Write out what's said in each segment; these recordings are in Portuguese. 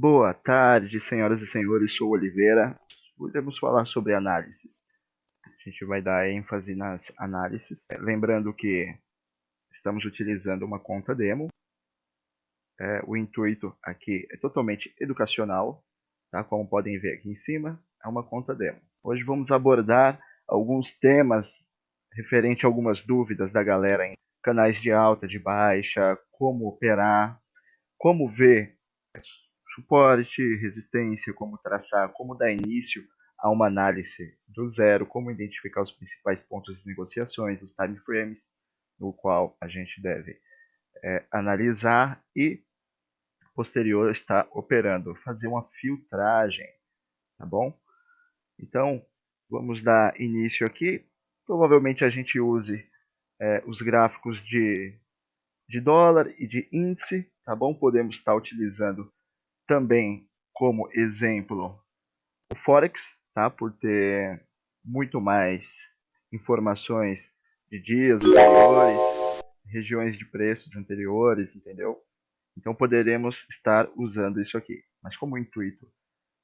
Boa tarde, senhoras e senhores, sou Oliveira. Podemos falar sobre análises. A gente vai dar ênfase nas análises. Lembrando que estamos utilizando uma conta demo. O intuito aqui é totalmente educacional, tá? Como podem ver aqui em cima, é uma conta demo. Hoje vamos abordar alguns temas referente a algumas dúvidas da galera em canais de alta, de baixa, como operar, como ver suporte, resistência, como traçar, como dar início a uma análise do zero, como identificar os principais pontos de negociações, os time frames, no qual a gente deve analisar e posterior estar operando, fazer uma filtragem, tá bom? Então, vamos dar início aqui. Provavelmente a gente use os gráficos de dólar e de índice, tá bom? Podemos estar utilizando também como exemplo o Forex, tá? Por ter muito mais informações de dias anteriores, regiões de preços anteriores, entendeu? Então poderemos estar usando isso aqui. Mas como o intuito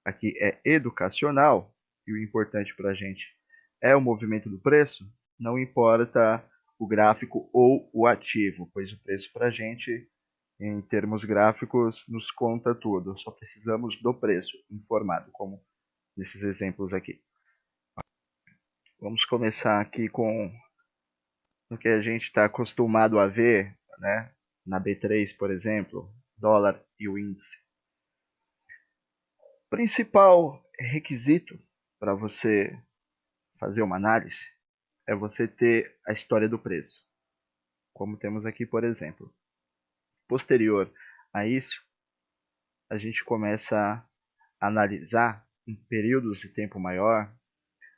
aqui é educacional e o importante para a gente é o movimento do preço, não importa o gráfico ou o ativo, pois o preço para a gente em termos gráficos, nos conta tudo. Só precisamos do preço informado, como nesses exemplos aqui. Vamos começar aqui com o que a gente está acostumado a ver, né? Na B3, por exemplo, dólar e o índice. O principal requisito para você fazer uma análise é você ter a história do preço, como temos aqui, por exemplo. Posterior a isso, a gente começa a analisar em períodos de tempo maior,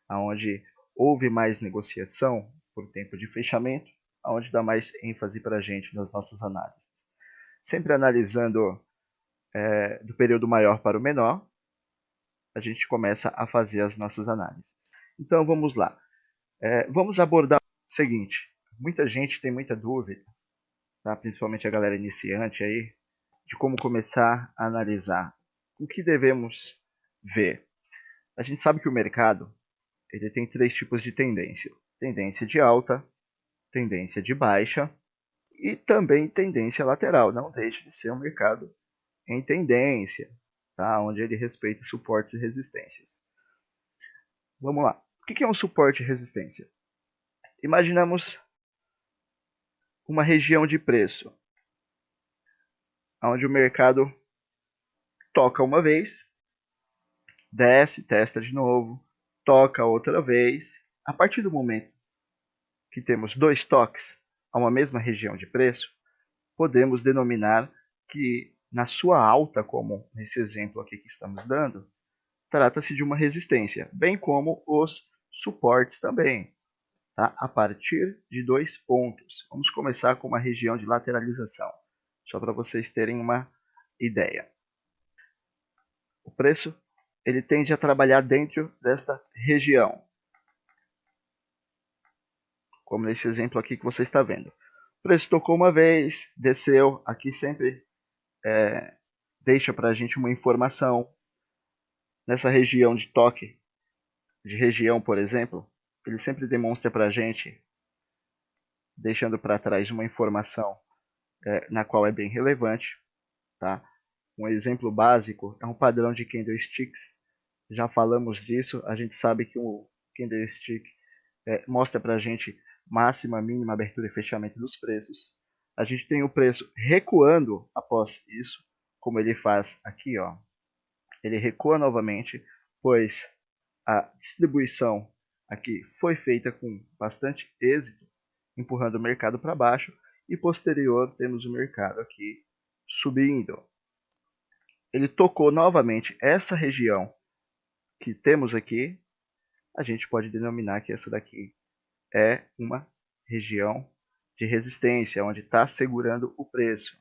onde houve mais negociação por tempo de fechamento, onde dá mais ênfase para a gente nas nossas análises. Sempre analisando do período maior para o menor, a gente começa a fazer as nossas análises. Então vamos lá. Vamos abordar o seguinte: muita gente tem muita dúvida, tá? Principalmente a galera iniciante aí, de como começar a analisar. O que devemos ver? A gente sabe que o mercado ele tem três tipos de tendência: tendência de alta, tendência de baixa e também tendência lateral. Não deixe de ser um mercado em tendência, tá? Onde ele respeita suportes e resistências. Vamos lá. O que é um suporte e resistência? Imaginamos uma região de preço, onde o mercado toca uma vez, desce, testa de novo, toca outra vez. A partir do momento que temos dois toques a uma mesma região de preço, podemos denominar que na sua alta, como nesse exemplo aqui que estamos dando, trata-se de uma resistência, bem como os suportes também, tá? A partir de dois pontos. Vamos começar com uma região de lateralização, só para vocês terem uma ideia. O preço ele tende a trabalhar dentro desta região, como nesse exemplo aqui que você está vendo. O preço tocou uma vez, desceu, aqui sempre deixa para a gente uma informação. Nessa região de toque, de região, por exemplo, ele sempre demonstra para a gente, deixando para trás uma informação na qual é bem relevante. Tá? Um exemplo básico é um padrão de candlesticks. Já falamos disso, a gente sabe que o candlestick mostra para a gente máxima, mínima, abertura e fechamento dos preços. A gente tem o preço recuando após isso, como ele faz aqui, ó. Ele recua novamente, pois a distribuição aqui foi feita com bastante êxito, empurrando o mercado para baixo, e posterior temos o mercado aqui subindo. Ele tocou novamente essa região que temos aqui, a gente pode denominar que essa daqui é uma região de resistência, onde está segurando o preço.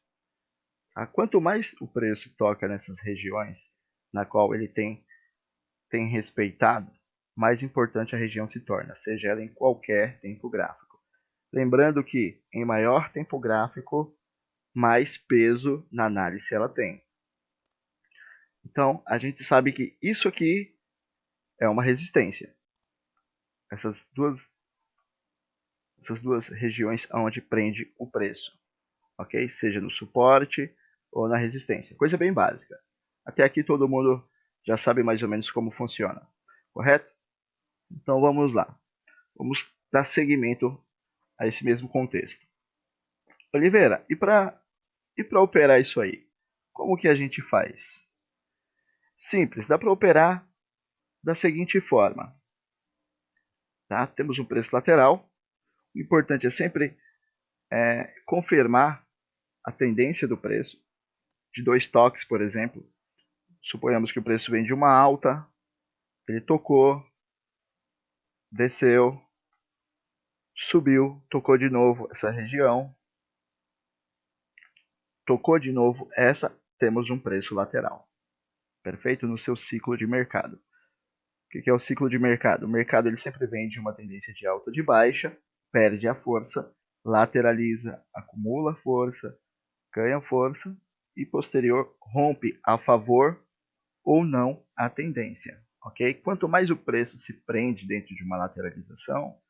Quanto mais o preço toca nessas regiões, na qual ele tem respeitado, mais importante a região se torna, seja ela em qualquer tempo gráfico. Lembrando que em maior tempo gráfico, mais peso na análise ela tem. Então, a gente sabe que isso aqui é uma resistência. Essas duas regiões onde prende o preço, ok? Seja no suporte ou na resistência. Coisa bem básica. Até aqui todo mundo já sabe mais ou menos como funciona, correto? Então vamos lá. Vamos dar seguimento a esse mesmo contexto. Oliveira, e para operar isso aí? Como que a gente faz? Simples, dá para operar da seguinte forma. Tá? Temos um preço lateral. O importante é sempre confirmar a tendência do preço, de 2 toques, por exemplo. Suponhamos que o preço vem de uma alta, ele tocou, desceu, subiu, tocou de novo essa região, tocou de novo essa, temos um preço lateral. Perfeito? No seu ciclo de mercado. O que é o ciclo de mercado? O mercado ele sempre vem de uma tendência de alta ou de baixa, perde a força, lateraliza, acumula força, ganha força e posterior rompe a favor ou não a tendência. Ok? Quanto mais o preço se prende dentro de uma lateralização,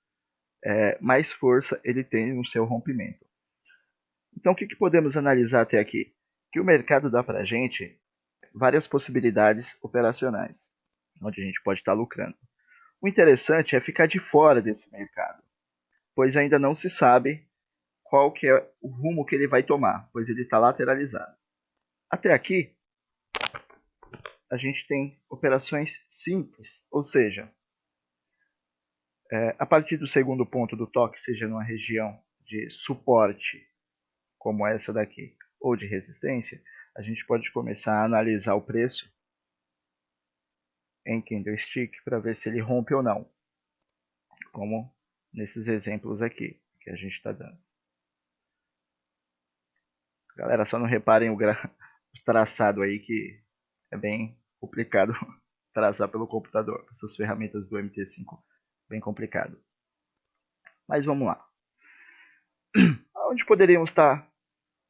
mais força ele tem no seu rompimento. Então, o que podemos analisar até aqui? Que o mercado dá para a gente várias possibilidades operacionais, onde a gente pode estar lucrando. O interessante é ficar de fora desse mercado, pois ainda não se sabe qual que é o rumo que ele vai tomar, pois ele está lateralizado. Até aqui, a gente tem operações simples, ou seja, a partir do segundo ponto do toque, seja numa região de suporte, como essa daqui, ou de resistência, a gente pode começar a analisar o preço em candlestick para ver se ele rompe ou não, como nesses exemplos aqui que a gente está dando. Galera, só não reparem o traçado aí, que é bem complicado traçar pelo computador. Essas ferramentas do MT5, bem complicado. Mas vamos lá. Onde poderíamos estar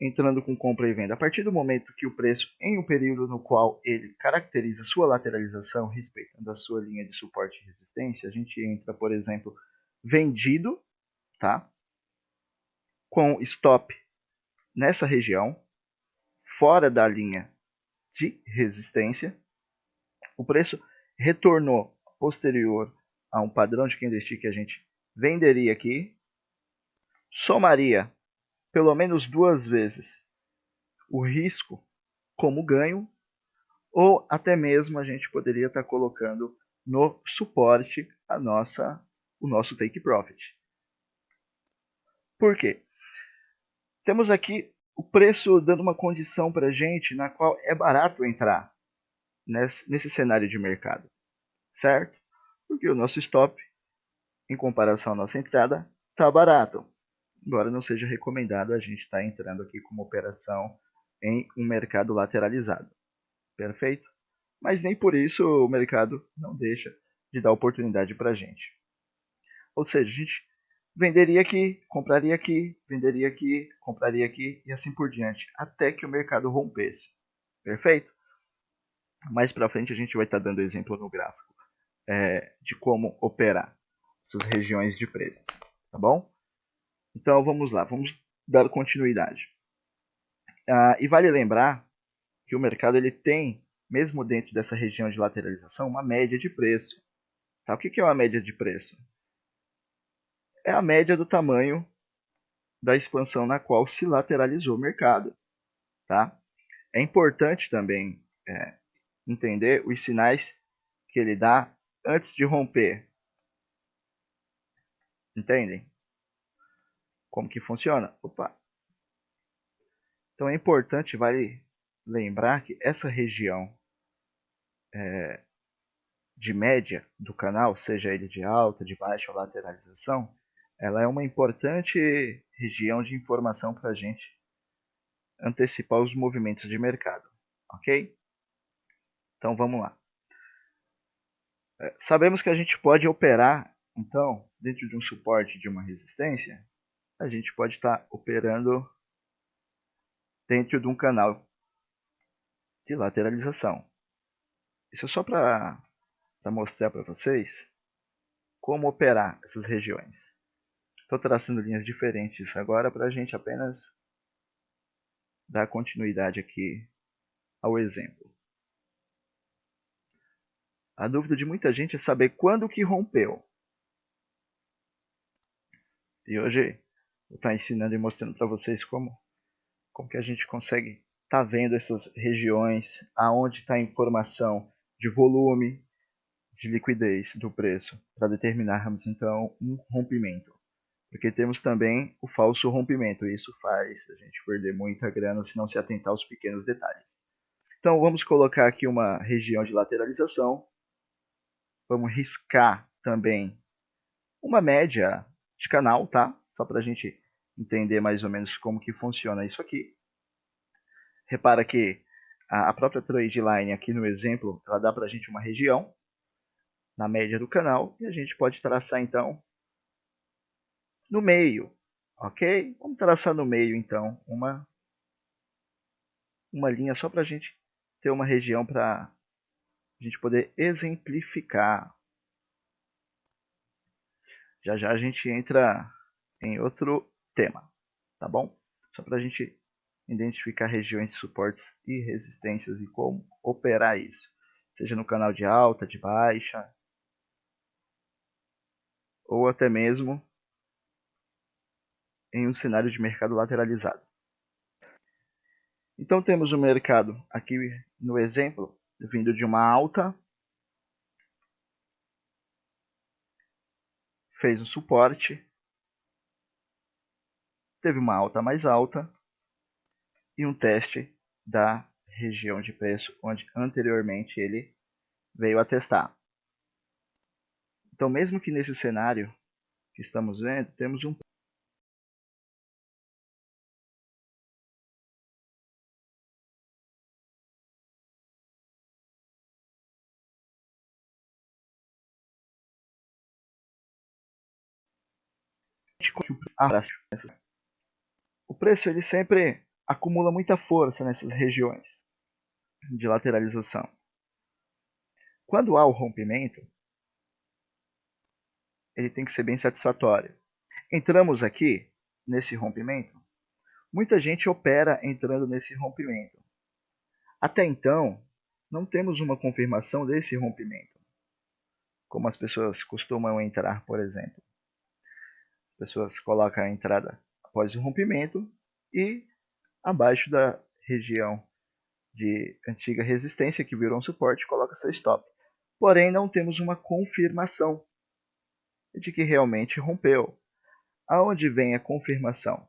entrando com compra e venda? A partir do momento que o preço, em um período no qual ele caracteriza sua lateralização, respeitando a sua linha de suporte e resistência, a gente entra, por exemplo, vendido, tá? Com stop nessa região, fora da linha de resistência. O preço retornou posterior a um padrão de candlestick que a gente venderia aqui, somaria pelo menos 2 vezes o risco como ganho, ou até mesmo a gente poderia estar colocando no suporte o nosso take profit. Por quê? Temos aqui o preço dando uma condição para a gente na qual é barato entrar nesse cenário de mercado, certo? Porque o nosso stop, em comparação à nossa entrada, está barato. Embora não seja recomendado a gente estar entrando aqui como operação em um mercado lateralizado. Perfeito? Mas nem por isso o mercado não deixa de dar oportunidade para a gente. Ou seja, a gente venderia aqui, compraria aqui, venderia aqui, compraria aqui e assim por diante, até que o mercado rompesse. Perfeito? Mais para frente a gente vai estar dando exemplo no gráfico de como operar essas regiões de preços. Tá bom? Então vamos lá, vamos dar continuidade. E vale lembrar que o mercado ele tem, mesmo dentro dessa região de lateralização, uma média de preço. Tá? O que é uma média de preço? É a média do tamanho da expansão na qual se lateralizou o mercado. Tá? É importante também entender os sinais que ele dá antes de romper. Entendem? Como que funciona? Opa. Então é importante, vale lembrar que essa região de média do canal, seja ele de alta, de baixa ou lateralização, ela é uma importante região de informação para a gente antecipar os movimentos de mercado, ok? Então vamos lá. Sabemos que a gente pode operar, então, dentro de um suporte de uma resistência, a gente pode estar operando dentro de um canal de lateralização. Isso é só para mostrar para vocês como operar essas regiões. Estou traçando linhas diferentes agora para a gente apenas dar continuidade aqui ao exemplo. A dúvida de muita gente é saber quando que rompeu. E hoje vou estar ensinando e mostrando para vocês como que a gente consegue estar vendo essas regiões, aonde está a informação de volume, de liquidez do preço, para determinarmos então um rompimento. Porque temos também o falso rompimento, e isso faz a gente perder muita grana se não se atentar aos pequenos detalhes. Então vamos colocar aqui uma região de lateralização, vamos riscar também uma média de canal, tá? Só para a gente entender mais ou menos como que funciona isso aqui. Repara que a própria trade line aqui no exemplo, ela dá para a gente uma região na média do canal e a gente pode traçar então no meio, ok? Vamos traçar no meio então uma linha só para a gente ter uma região para a gente poder exemplificar. Já já a gente entra em outro tema, tá bom? Só para a gente identificar regiões de suportes e resistências e como operar isso, seja no canal de alta, de baixa, ou até mesmo em um cenário de mercado lateralizado. Então temos o mercado aqui no exemplo vindo de uma alta, fez um suporte, teve uma alta mais alta e um teste da região de preço onde anteriormente ele veio a testar. Então mesmo que nesse cenário que estamos vendo, temos um o preço ele sempre acumula muita força nessas regiões de lateralização. Quando há o rompimento, ele tem que ser bem satisfatório. Entramos aqui nesse rompimento, muita gente opera entrando nesse rompimento. Até então, não temos uma confirmação desse rompimento, como as pessoas costumam entrar, por exemplo. As pessoas colocam a entrada após o rompimento e abaixo da região de antiga resistência que virou um suporte, coloca seu stop. Porém, não temos uma confirmação de que realmente rompeu. Aonde vem a confirmação?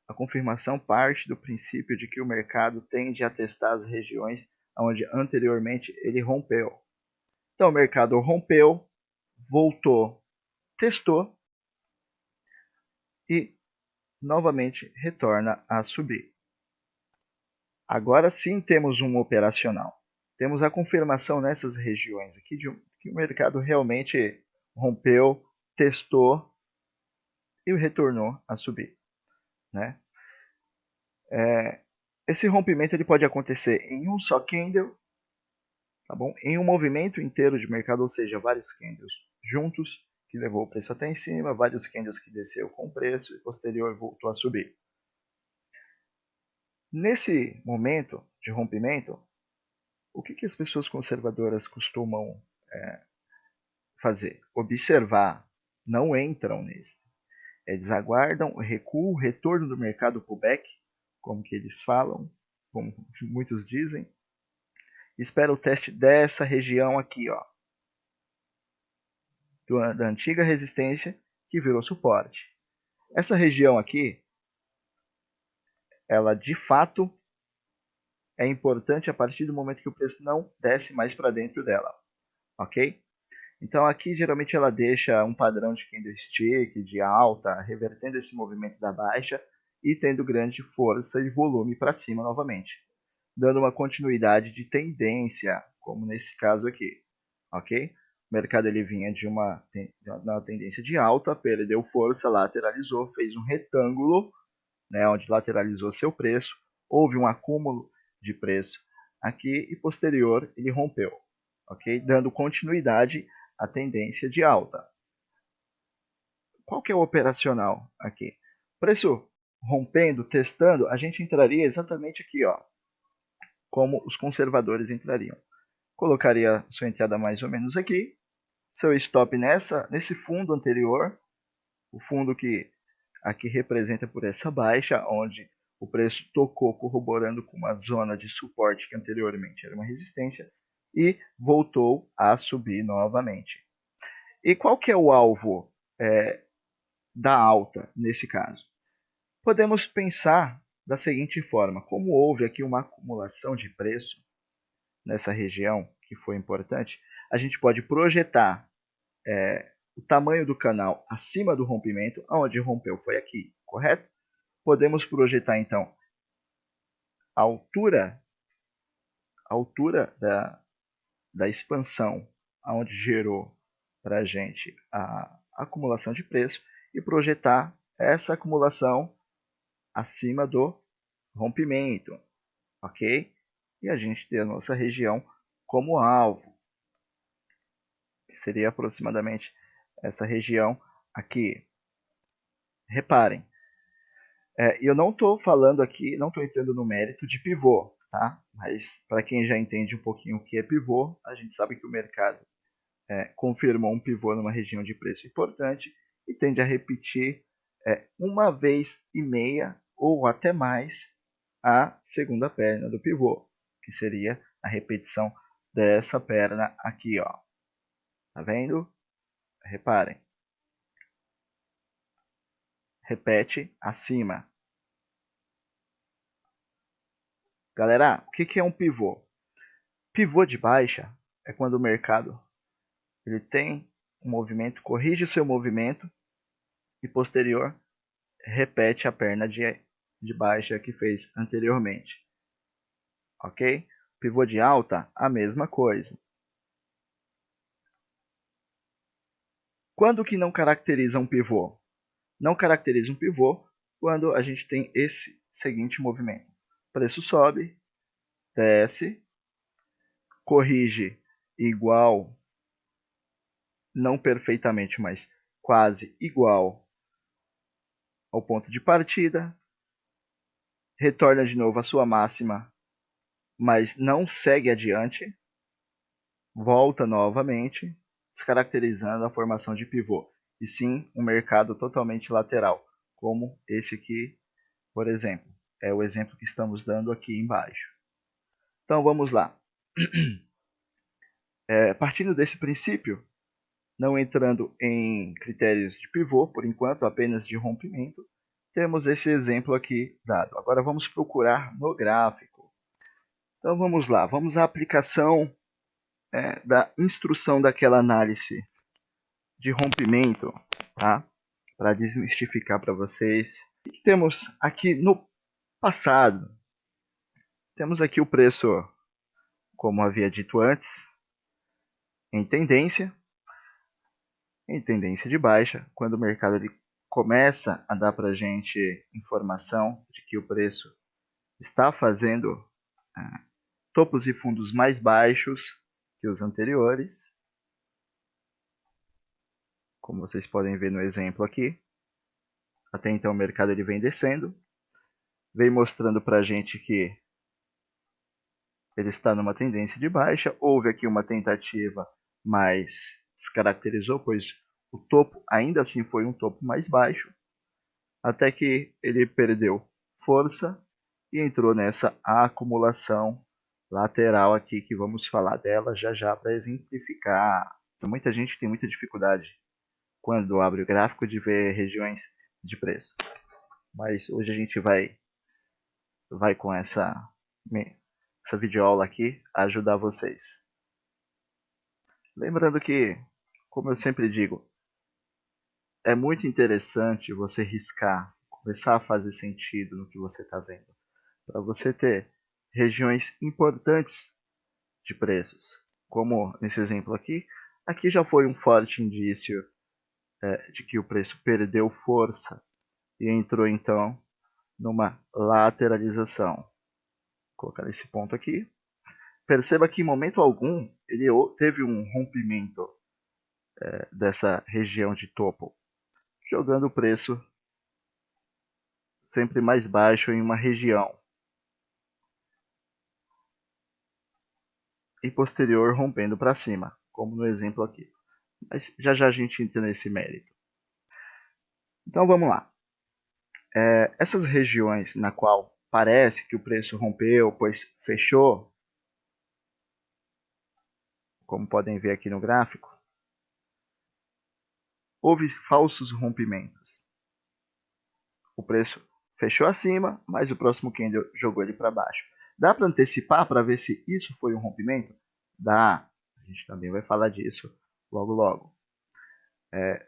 A confirmação parte do princípio de que o mercado tende a testar as regiões onde anteriormente ele rompeu. Então o mercado rompeu, voltou, testou e novamente retorna a subir. Agora sim temos um operacional. Temos a confirmação nessas regiões aqui de que o mercado realmente rompeu, testou e retornou a subir, né? Esse rompimento ele pode acontecer em um só candle, tá bom? Em um movimento inteiro de mercado, ou seja, vários candles juntos, que levou o preço até em cima, vários candles que desceu com o preço e posterior voltou a subir. Nesse momento de rompimento, o que as pessoas conservadoras costumam fazer? Observar, não entram nesse. Eles aguardam o recuo, o retorno do mercado pullback, como que eles falam, como muitos dizem. Espera o teste dessa região aqui, ó, da antiga resistência que virou suporte. Essa região aqui, ela de fato é importante a partir do momento que o preço não desce mais para dentro dela, ok? Então aqui geralmente ela deixa um padrão de candlestick, de alta, revertendo esse movimento da baixa e tendo grande força e volume para cima novamente, dando uma continuidade de tendência, como nesse caso aqui, ok? O mercado ele vinha de uma tendência de alta, perdeu força, lateralizou, fez um retângulo, né, onde lateralizou seu preço, houve um acúmulo de preço aqui e posterior ele rompeu, ok? Dando continuidade à tendência de alta. Qual que é o operacional aqui? Preço rompendo, testando, a gente entraria exatamente aqui, ó, como os conservadores entrariam. Colocaria sua entrada mais ou menos aqui, seu stop nesse fundo anterior, o fundo que aqui representa por essa baixa, onde o preço tocou corroborando com uma zona de suporte que anteriormente era uma resistência e voltou a subir novamente. E qual que é o alvo da alta nesse caso? Podemos pensar da seguinte forma: como houve aqui uma acumulação de preço nessa região, que foi importante, a gente pode projetar o tamanho do canal acima do rompimento, onde rompeu foi aqui, correto? Podemos projetar então a altura da expansão, onde gerou para a gente a acumulação de preço, e projetar essa acumulação acima do rompimento, ok? E a gente ter a nossa região como alvo, que seria aproximadamente essa região aqui. Reparem, eu não estou falando aqui, não estou entrando no mérito de pivô, tá? Mas para quem já entende um pouquinho o que é pivô, a gente sabe que o mercado confirmou um pivô numa região de preço importante e tende a repetir uma vez e meia ou até mais a segunda perna do pivô, que seria a repetição dessa perna aqui, ó. Tá vendo? Reparem. Repete acima. Galera, o que é um pivô? Pivô de baixa é quando o mercado ele tem um movimento, corrige o seu movimento e posterior repete a perna de baixa que fez anteriormente. Ok? Pivô de alta, a mesma coisa. Quando que não caracteriza um pivô? Não caracteriza um pivô quando a gente tem esse seguinte movimento. O preço sobe, desce, corrige igual, não perfeitamente, mas quase igual ao ponto de partida, retorna de novo à sua máxima, mas não segue adiante, volta novamente, descaracterizando a formação de pivô, e sim um mercado totalmente lateral, como esse aqui, por exemplo. É o exemplo que estamos dando aqui embaixo. Então vamos lá. Partindo desse princípio, não entrando em critérios de pivô, por enquanto apenas de rompimento, temos esse exemplo aqui dado. Agora vamos procurar no gráfico. Então vamos lá, vamos à aplicação da instrução daquela análise de rompimento, tá? Para desmistificar para vocês. O que temos aqui no passado? Temos aqui o preço, como havia dito antes, em tendência de baixa, quando o mercado ele começa a dar para a gente informação de que o preço está fazendo topos e fundos mais baixos que os anteriores, como vocês podem ver no exemplo aqui. Até então o mercado ele vem descendo, vem mostrando para a gente que ele está numa tendência de baixa. Houve aqui uma tentativa, mas descaracterizou, pois o topo ainda assim foi um topo mais baixo, até que ele perdeu força e entrou nessa acumulação lateral aqui, que vamos falar dela já já para exemplificar. Muita gente tem muita dificuldade quando abre o gráfico de ver regiões de preço, mas hoje a gente vai com essa videoaula aqui ajudar vocês. Lembrando que, como eu sempre digo, é muito interessante você riscar, começar a fazer sentido no que você está vendo, para você ter regiões importantes de preços, como nesse exemplo aqui. Aqui já foi um forte indício de que o preço perdeu força e entrou então numa lateralização. Vou colocar esse ponto aqui. Perceba que em momento algum ele teve um rompimento dessa região de topo, jogando o preço sempre mais baixo em uma região e posterior rompendo para cima, como no exemplo aqui. Mas já já a gente entra nesse mérito. Então vamos lá. Essas regiões na qual parece que o preço rompeu, pois fechou, como podem ver aqui no gráfico, houve falsos rompimentos. O preço fechou acima, mas o próximo candle jogou ele para baixo. Dá para antecipar para ver se isso foi um rompimento? Dá. A gente também vai falar disso logo logo.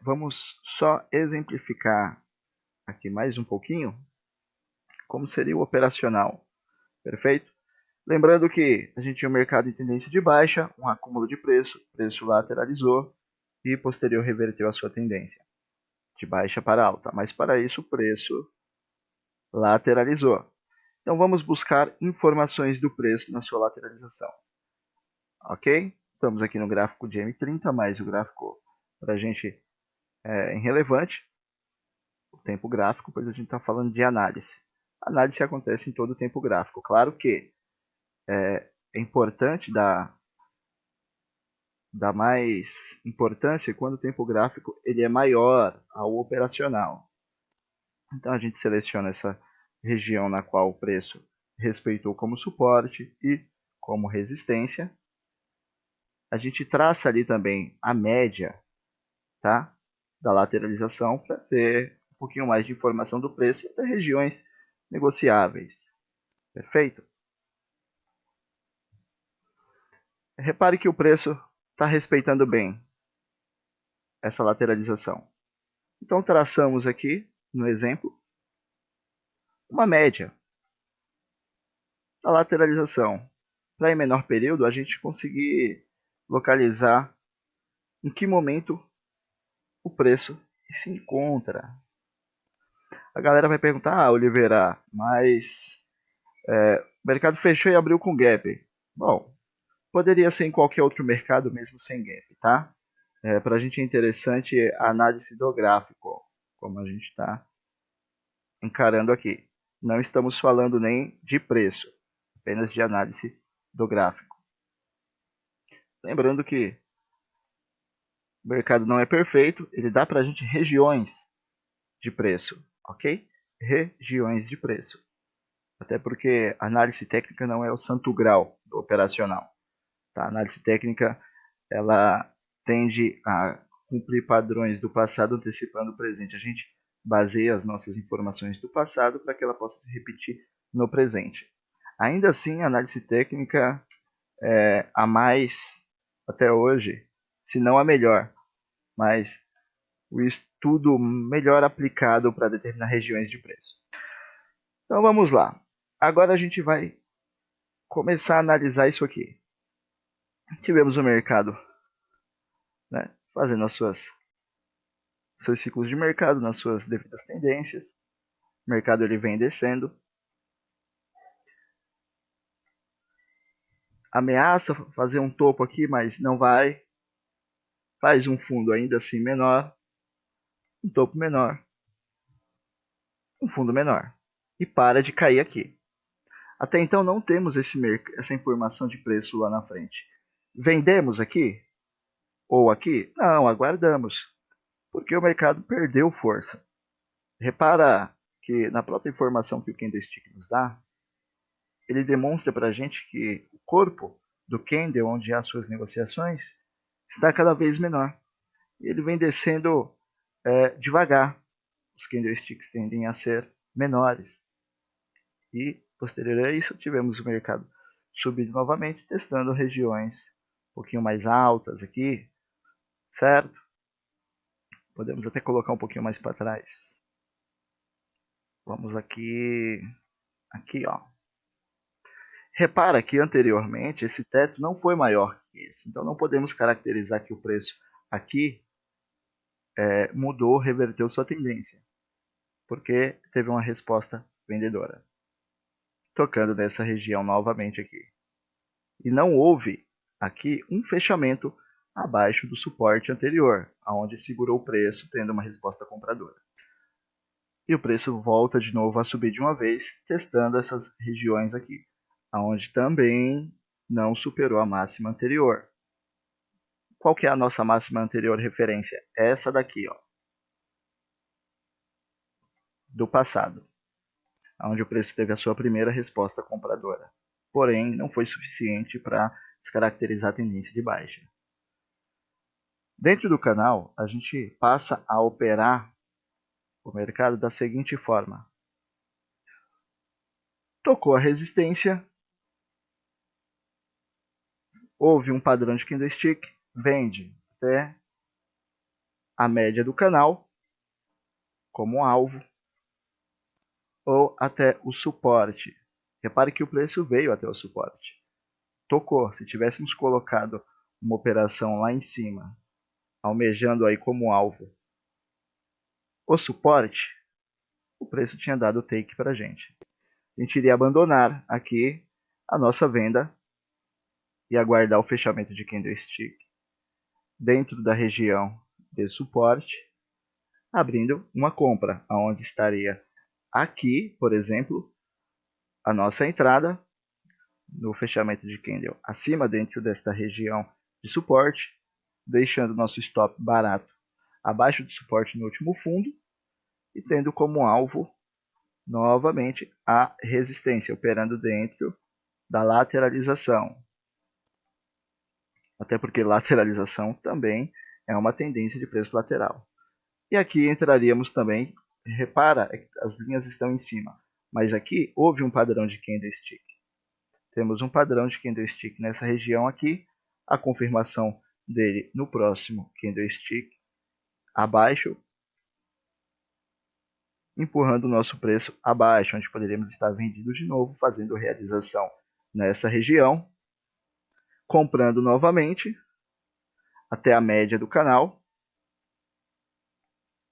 Vamos só exemplificar aqui mais um pouquinho como seria o operacional. Perfeito? Lembrando que a gente tinha um mercado em tendência de baixa, um acúmulo de preço, preço lateralizou e posterior reverteu a sua tendência de baixa para alta. Mas para isso o preço lateralizou. Então vamos buscar informações do preço na sua lateralização. Ok? Estamos aqui no gráfico de M30, mas o gráfico para a gente é irrelevante, o tempo gráfico, pois a gente está falando de análise. A análise acontece em todo o tempo gráfico. Claro que é importante dar mais importância quando o tempo gráfico ele é maior ao operacional. Então a gente seleciona essa região na qual o preço respeitou como suporte e como resistência. A gente traça ali também a média, tá, da lateralização para ter um pouquinho mais de informação do preço e até regiões negociáveis. Perfeito? Repare que o preço está respeitando bem essa lateralização. Então traçamos aqui, no exemplo, uma média da lateralização. Para em menor período, a gente conseguir localizar em que momento o preço se encontra. A galera vai perguntar, Oliveira, mas o mercado fechou e abriu com gap. Bom, poderia ser em qualquer outro mercado mesmo sem gap, tá? Para a gente é interessante a análise do gráfico, como a gente está encarando aqui. Não estamos falando nem de preço, apenas de análise do gráfico. Lembrando que o mercado não é perfeito, ele dá para a gente regiões de preço, ok? Regiões de preço. Até porque a análise técnica não é o santo grau do operacional. Tá? A análise técnica ela tende a cumprir padrões do passado antecipando o presente. A gente baseia as nossas informações do passado para que ela possa se repetir no presente. Ainda assim, a análise técnica é a mais, até hoje, se não a melhor, mas o estudo melhor aplicado para determinar regiões de preço. Então vamos lá. Agora a gente vai começar a analisar isso aqui. Tivemos o mercado, né, fazendo seus ciclos de mercado nas suas devidas tendências. O mercado ele vem descendo. Ameaça fazer um topo aqui, mas não vai. Faz um fundo ainda assim menor. Um topo menor. Um fundo menor. E para de cair aqui. Até então não temos essa informação de preço lá na frente. Vendemos aqui? Ou aqui? Não, aguardamos. Porque o mercado perdeu força. Repara que na própria informação que o candlestick nos dá, ele demonstra para a gente que o corpo do candle, onde há suas negociações, está cada vez menor. E ele vem descendo devagar. Os candlesticks tendem a ser menores. E, posterior a isso, tivemos o mercado subindo novamente, testando regiões um pouquinho mais altas aqui, certo? Podemos até colocar um pouquinho mais para trás. Vamos aqui, ó. Repara que anteriormente esse teto não foi maior que esse, então não podemos caracterizar que o preço aqui mudou, reverteu sua tendência, porque teve uma resposta vendedora. Tocando nessa região novamente aqui. E não houve aqui um fechamento abaixo do suporte anterior, aonde segurou o preço, tendo uma resposta compradora. E o preço volta de novo a subir de uma vez, testando essas regiões aqui, aonde também não superou a máxima anterior. Qual que é a nossa máxima anterior referência? Essa daqui, ó, do passado, onde o preço teve a sua primeira resposta compradora. Porém, não foi suficiente para descaracterizar a tendência de baixa. Dentro do canal, a gente passa a operar o mercado da seguinte forma. Tocou a resistência, houve um padrão de candlestick, vende até a média do canal como alvo ou até o suporte. Repare que o preço veio até o suporte. Tocou. Se tivéssemos colocado uma operação lá em cima, almejando aí como alvo o suporte, o preço tinha dado take para a gente. A gente iria abandonar aqui a nossa venda e aguardar o fechamento de candlestick dentro da região de suporte, abrindo uma compra, onde estaria aqui, por exemplo, a nossa entrada no fechamento de candle acima dentro desta região de suporte, deixando nosso stop barato abaixo do suporte no último fundo e tendo como alvo novamente a resistência, operando dentro da lateralização. Até porque lateralização também é uma tendência de preço lateral. E aqui entraríamos também, repara, as linhas estão em cima, mas aqui houve um padrão de candlestick. Temos um padrão de candlestick nessa região aqui, a confirmação dele no próximo candlestick abaixo, empurrando o nosso preço abaixo, onde poderíamos estar vendido de novo, fazendo realização nessa região, comprando novamente até a média do canal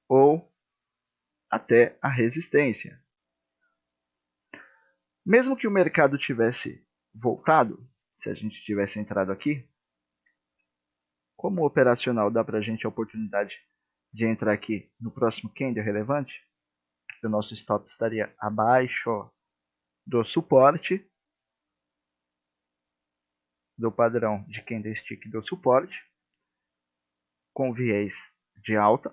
ou até a resistência. Mesmo que o mercado tivesse voltado, se a gente tivesse entrado aqui, como operacional dá para a gente a oportunidade de entrar aqui no próximo candle relevante, o nosso stop estaria abaixo do suporte, do padrão de candlestick do suporte, com viés de alta.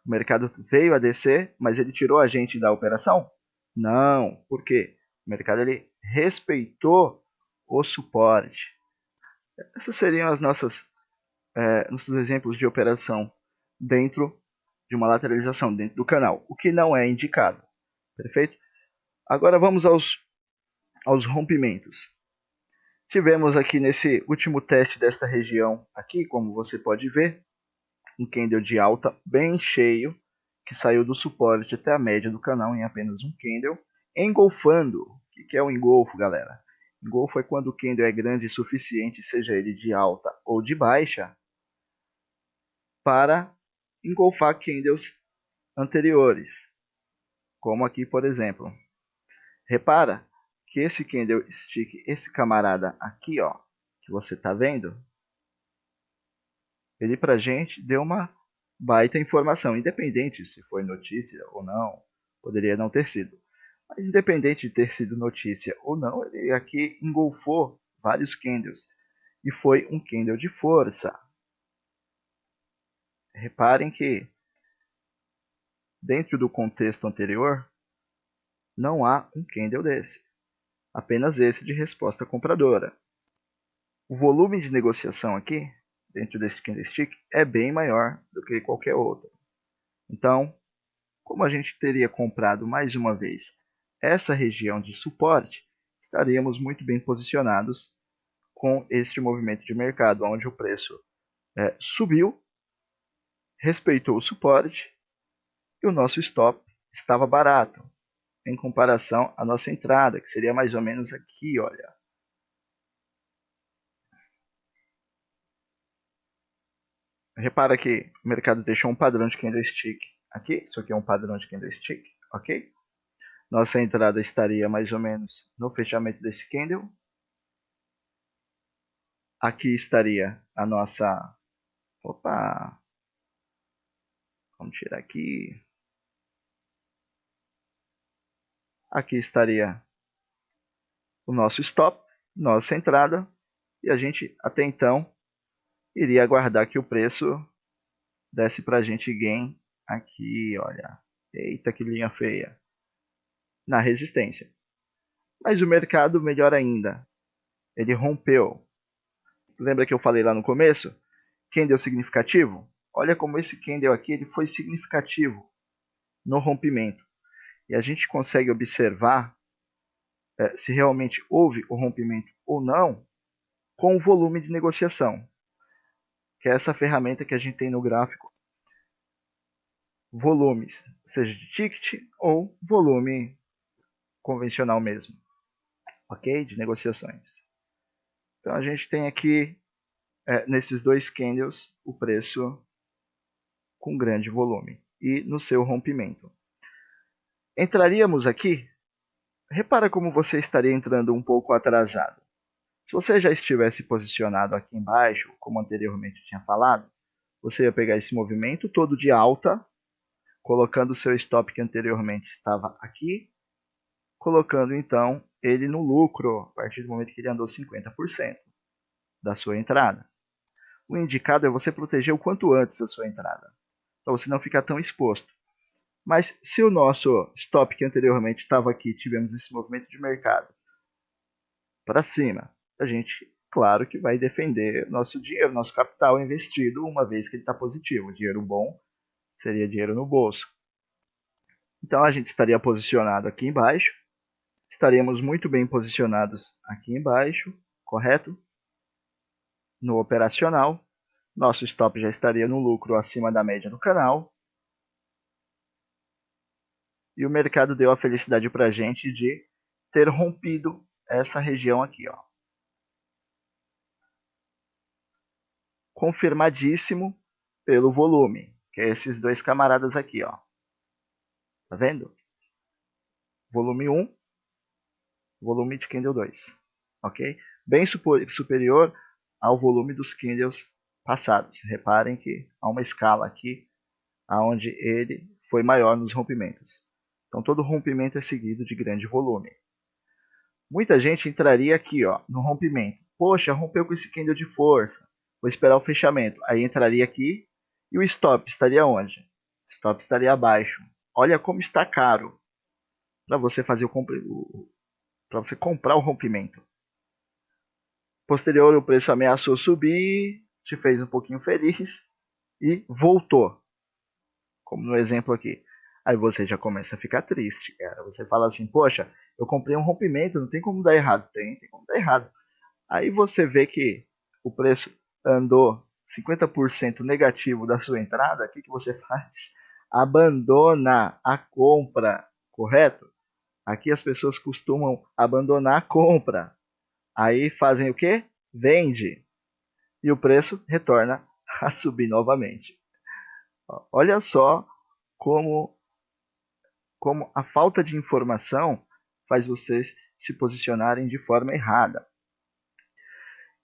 O mercado veio a descer, mas ele tirou a gente da operação? Não, por quê? O mercado ele respeitou o suporte. Esses seriam as nossos exemplos de operação dentro de uma lateralização, dentro do canal, o que não é indicado. Perfeito? Agora vamos aos rompimentos. Tivemos aqui nesse último teste desta região aqui, como você pode ver, um candle de alta bem cheio, que saiu do suporte até a média do canal em apenas um candle, engolfando. O que é o engolfo, galera? Engolfo é quando o candle é grande o suficiente, seja ele de alta ou de baixa, para engolfar candles anteriores, como aqui, por exemplo. Repara que esse candlestick, esse camarada aqui, ó, que você está vendo, ele para a gente deu uma baita informação, independente se foi notícia ou não, poderia não ter sido. Mas independente de ter sido notícia ou não, ele aqui engolfou vários candles e foi um candle de força. Reparem que dentro do contexto anterior não há um candle desse, apenas esse de resposta compradora. O volume de negociação aqui, dentro desse candlestick, é bem maior do que qualquer outro. Então, como a gente teria comprado mais uma vez essa região de suporte, estaríamos muito bem posicionados com este movimento de mercado, onde o preço subiu, respeitou o suporte e o nosso stop estava barato, em comparação à nossa entrada, que seria mais ou menos aqui, olha. Repara que o mercado deixou um padrão de candlestick aqui, isso aqui é um padrão de candlestick, ok? Nossa entrada estaria mais ou menos no fechamento desse candle. aqui estaria a nossa... Opa! Vamos tirar aqui. Aqui estaria o nosso stop, nossa entrada, e a gente até então iria aguardar que o preço desse para a gente gain aqui, olha. Eita, que linha feia. Na resistência. Mas o mercado, melhor ainda, ele rompeu. Lembra que eu falei lá no começo? Candle significativo? Olha como esse candle aqui ele foi significativo no rompimento. E a gente consegue observar se realmente houve o rompimento ou não com o volume de negociação, que é essa ferramenta que a gente tem no gráfico. Volumes, seja de ticket ou volume convencional mesmo, ok? De negociações. Então a gente tem aqui, nesses dois candles, o preço com grande volume e no seu rompimento. Entraríamos aqui, repara como você estaria entrando um pouco atrasado. Se você já estivesse posicionado aqui embaixo, como anteriormente tinha falado, você ia pegar esse movimento todo de alta, colocando o seu stop que anteriormente estava aqui, colocando então ele no lucro, a partir do momento que ele andou 50% da sua entrada. O indicado é você proteger o quanto antes a sua entrada, para você não ficar tão exposto. Mas se o nosso stop que anteriormente estava aqui, tivemos esse movimento de mercado para cima, a gente, claro que vai defender nosso dinheiro, nosso capital investido, uma vez que ele está positivo. Dinheiro bom seria dinheiro no bolso. Então a gente estaria posicionado aqui embaixo, estaríamos muito bem posicionados aqui embaixo, correto? No operacional, nosso stop já estaria no lucro acima da média do canal. E o mercado deu a felicidade para a gente de ter rompido essa região aqui, ó. Confirmadíssimo pelo volume, que é esses dois camaradas aqui, ó. Tá vendo? Volume 1, volume de candle 2, ok? Bem superior ao volume dos candles passados. Reparem que há uma escala aqui, onde ele foi maior nos rompimentos. Então todo rompimento é seguido de grande volume. Muita gente entraria aqui, ó, no rompimento. Poxa, rompeu com esse candle de força. Vou esperar o fechamento. Aí entraria aqui e o stop estaria onde? O stop estaria abaixo. Olha como está caro para você fazer para você comprar o rompimento. Posterior, o preço ameaçou subir, te fez um pouquinho feliz e voltou. Como no exemplo aqui. Aí você já começa a ficar triste, cara. Você fala assim, poxa, eu comprei um rompimento, não tem como dar errado. Tem como dar errado. Aí você vê que o preço andou 50% negativo da sua entrada, o que você faz? Abandona a compra, correto? Aqui as pessoas costumam abandonar a compra. Aí fazem o quê? Vende. E o preço retorna a subir novamente. Olha só como a falta de informação faz vocês se posicionarem de forma errada.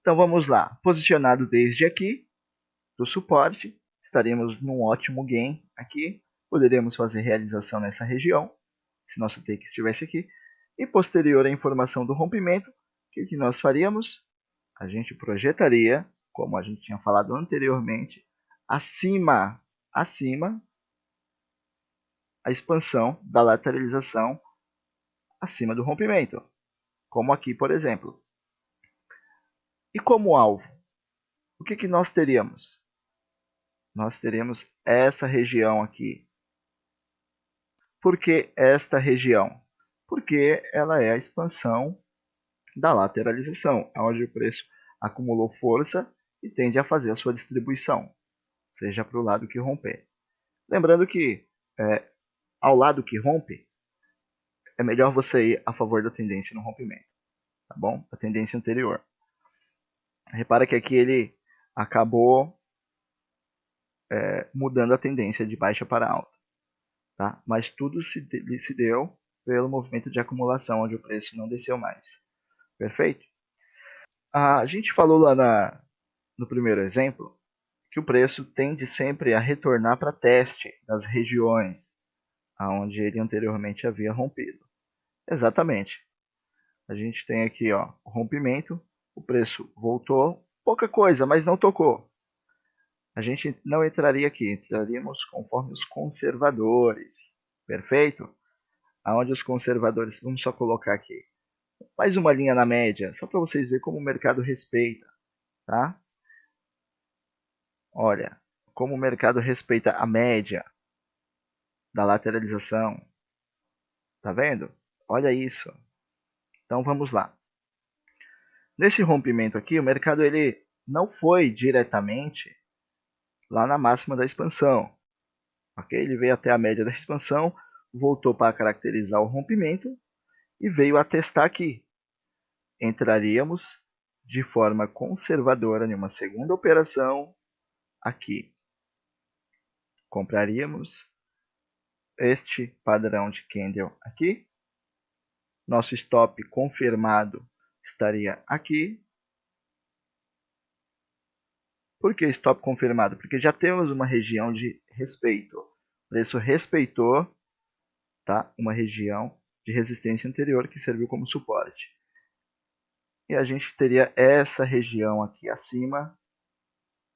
Então vamos lá, posicionado desde aqui, do suporte, estaremos num ótimo gain aqui, poderíamos fazer realização nessa região, se nosso take estivesse aqui, e posterior à informação do rompimento, o que nós faríamos? A gente projetaria, como a gente tinha falado anteriormente, acima a expansão da lateralização acima do rompimento, como aqui, por exemplo. E como alvo, o que nós teríamos? Nós teremos essa região aqui. Por que esta região? Porque ela é a expansão da lateralização, onde o preço acumulou força e tende a fazer a sua distribuição, seja para o lado que romper. Lembrando que ao lado que rompe, é melhor você ir a favor da tendência no rompimento, tá bom? A tendência anterior. Repara que aqui ele acabou mudando a tendência de baixa para alta, tá? Mas tudo se deu pelo movimento de acumulação, onde o preço não desceu mais. Perfeito? A gente falou lá no primeiro exemplo que o preço tende sempre a retornar para teste das regiões aonde ele anteriormente havia rompido. Exatamente. A gente tem aqui ó, o rompimento, o preço voltou, pouca coisa, mas não tocou. A gente não entraria aqui, entraríamos conforme os conservadores. Perfeito? Aonde os conservadores, vamos só colocar aqui, mais uma linha na média, só para vocês verem como o mercado respeita, tá? Olha, como o mercado respeita a média da lateralização, tá vendo? Olha isso. Então vamos lá. Nesse rompimento aqui, o mercado ele não foi diretamente lá na máxima da expansão, ok? Ele veio até a média da expansão, voltou para caracterizar o rompimento e veio a testar aqui. Entraríamos de forma conservadora em uma segunda operação aqui. Compraríamos este padrão de candle aqui. Nosso stop confirmado estaria aqui. Por que stop confirmado? Porque já temos uma região de respeito. O preço respeitou, tá, uma região de resistência anterior que serviu como suporte. E a gente teria essa região aqui acima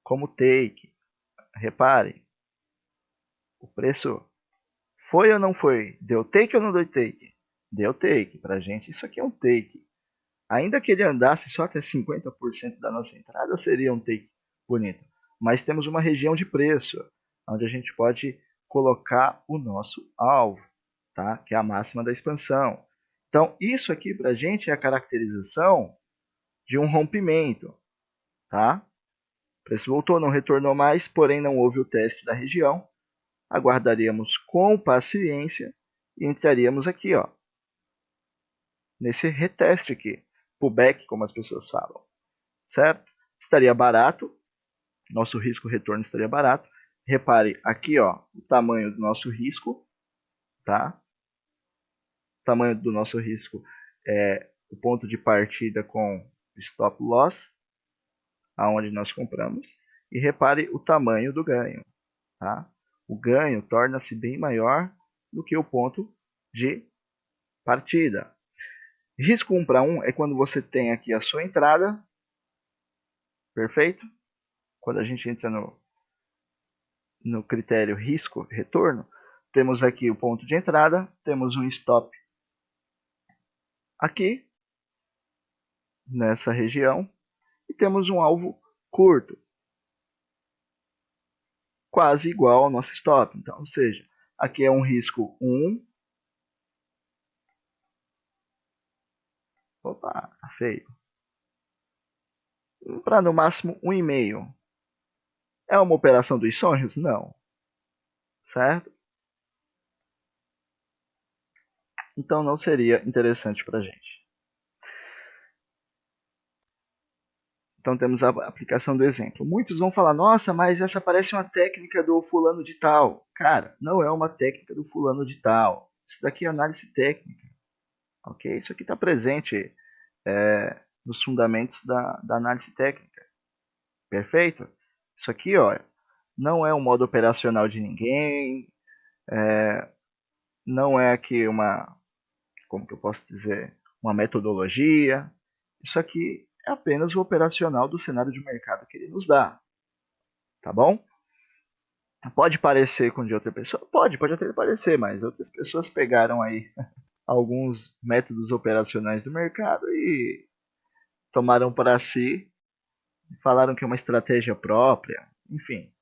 como take. Reparem, o preço foi ou não foi? Deu take ou não deu take? Deu take. Para a gente isso aqui é um take. Ainda que ele andasse só até 50% da nossa entrada, seria um take bonito. Mas temos uma região de preço, onde a gente pode colocar o nosso alvo, tá? Que é a máxima da expansão. Então, isso aqui para a gente é a caracterização de um rompimento. Tá? O preço voltou, não retornou mais, porém não houve o teste da região. Aguardaríamos com paciência e entraríamos aqui, ó, nesse reteste aqui, pullback, como as pessoas falam, certo? Estaria barato, nosso risco retorno estaria barato. Repare aqui, ó, o tamanho do nosso risco, tá? O tamanho do nosso risco é o ponto de partida com stop loss, aonde nós compramos, e repare o tamanho do ganho, tá? O ganho torna-se bem maior do que o ponto de partida. Risco 1 para 1 é quando você tem aqui a sua entrada, perfeito? Quando a gente entra no critério risco retorno, temos aqui o ponto de entrada, temos um stop aqui, nessa região, e temos um alvo curto, quase igual ao nosso stop. Então, ou seja, aqui é um risco 1. Opa, tá feio. Para no máximo 1,5. É uma operação dos sonhos? Não. Certo? Então não seria interessante para a gente. Então temos a aplicação do exemplo. Muitos vão falar, nossa, mas essa parece uma técnica do fulano de tal. Cara, não é uma técnica do fulano de tal. Isso daqui é análise técnica. Ok? Isso aqui está presente nos fundamentos da análise técnica. Perfeito? Isso aqui, ó, não é um modo operacional de ninguém, não é aqui uma, como que eu posso dizer, uma metodologia. Isso aqui é apenas o operacional do cenário de mercado que ele nos dá. Tá bom? Pode parecer com de outra pessoa? Pode até parecer, mas outras pessoas pegaram aí alguns métodos operacionais do mercado e tomaram para si, falaram que é uma estratégia própria, enfim.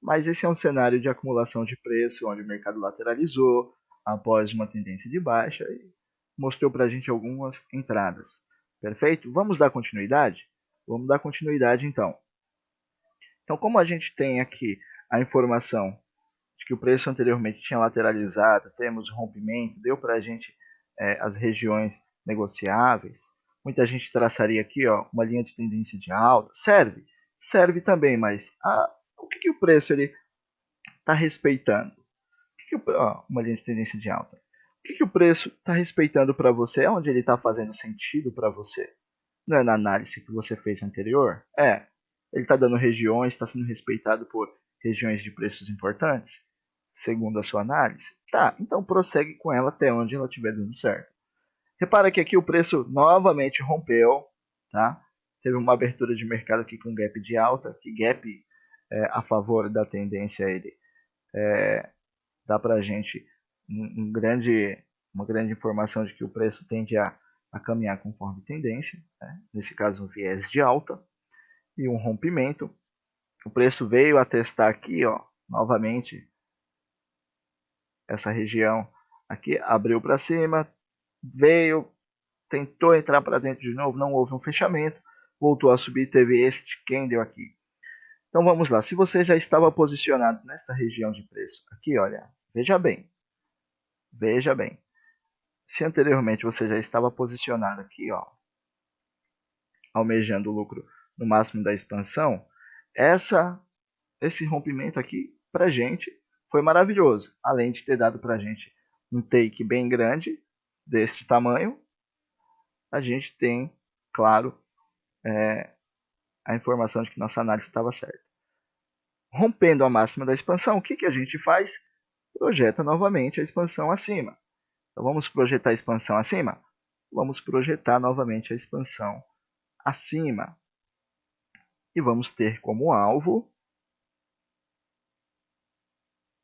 Mas esse é um cenário de acumulação de preço, onde o mercado lateralizou após uma tendência de baixa e mostrou para a gente algumas entradas. Perfeito? Vamos dar continuidade? Vamos dar continuidade então. Então, como a gente tem aqui a informação de que o preço anteriormente tinha lateralizado, temos rompimento, deu para a gente as regiões negociáveis, muita gente traçaria aqui ó, uma linha de tendência de alta. Serve também, mas o que o preço está respeitando? Uma linha de tendência de alta. O que o preço está respeitando para você? Onde ele está fazendo sentido para você? Não é na análise que você fez anterior? É. Ele está dando regiões, está sendo respeitado por regiões de preços importantes, segundo a sua análise? Tá, então prossegue com ela até onde ela estiver dando certo. Repara que aqui o preço novamente rompeu, tá? Teve uma abertura de mercado aqui com gap de alta, que gap a favor da tendência ele dá para a gente uma grande informação de que o preço tende a caminhar conforme tendência, né? Nesse caso um viés de alta e um rompimento. O preço veio a testar aqui, ó, novamente essa região aqui, abriu para cima, veio, tentou entrar para dentro de novo, não houve um fechamento, voltou a subir, teve este candle aqui. Então vamos lá, se você já estava posicionado nessa região de preço aqui, olha, veja bem, se anteriormente você já estava posicionado aqui, ó, almejando o lucro no máximo da expansão, esse rompimento aqui para gente foi maravilhoso, além de ter dado para a gente um take bem grande deste tamanho, a gente tem, claro, a informação de que nossa análise estava certa. Rompendo a máxima da expansão, o que a gente faz? Projeta novamente a expansão acima. Então vamos projetar a expansão acima? Vamos projetar novamente a expansão acima. E vamos ter como alvo,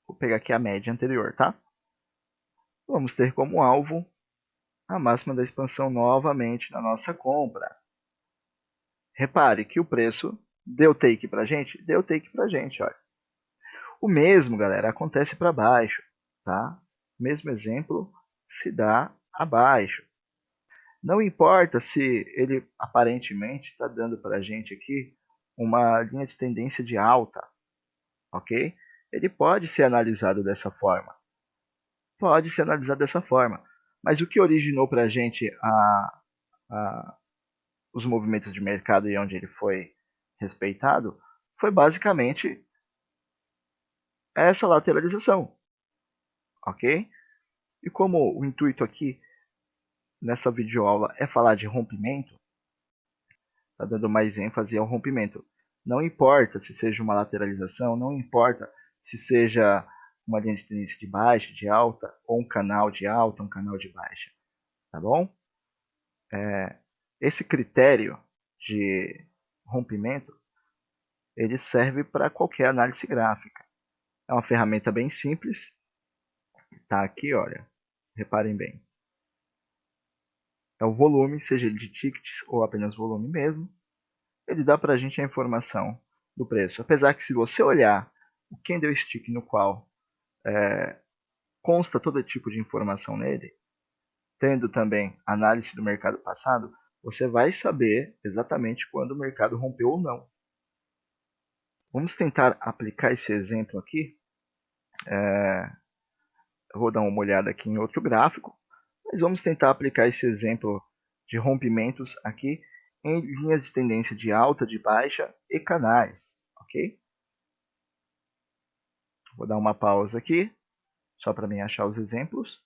vou pegar aqui a média anterior, tá? Vamos ter como alvo a máxima da expansão novamente na nossa compra. Repare que o preço deu take para a gente? Deu take para a gente, olha. O mesmo, galera, acontece para baixo, tá? O mesmo exemplo se dá abaixo. Não importa se ele aparentemente está dando para a gente aqui uma linha de tendência de alta, ok? Ele pode ser analisado dessa forma. Pode ser analisado dessa forma. Mas o que originou para a gente os movimentos de mercado e onde ele foi respeitado foi basicamente essa lateralização, ok? E como o intuito aqui nessa videoaula é falar de rompimento, está dando mais ênfase ao rompimento. Não importa se seja uma lateralização, não importa se seja uma linha de tendência de baixa, de alta, ou um canal de alta, um canal de baixa, tá bom? Esse critério de rompimento, ele serve para qualquer análise gráfica. É uma ferramenta bem simples, tá aqui, olha, reparem bem. É o volume, seja ele de tickets ou apenas volume mesmo, ele dá para a gente a informação do preço. Apesar que se você olhar o candlestick no qual consta todo tipo de informação nele, tendo também análise do mercado passado, você vai saber exatamente quando o mercado rompeu ou não. Vamos tentar aplicar esse exemplo aqui. Eu vou dar uma olhada aqui em outro gráfico, mas vamos tentar aplicar esse exemplo de rompimentos aqui em linhas de tendência de alta, de baixa e canais, ok? Vou dar uma pausa aqui, só para mim achar os exemplos,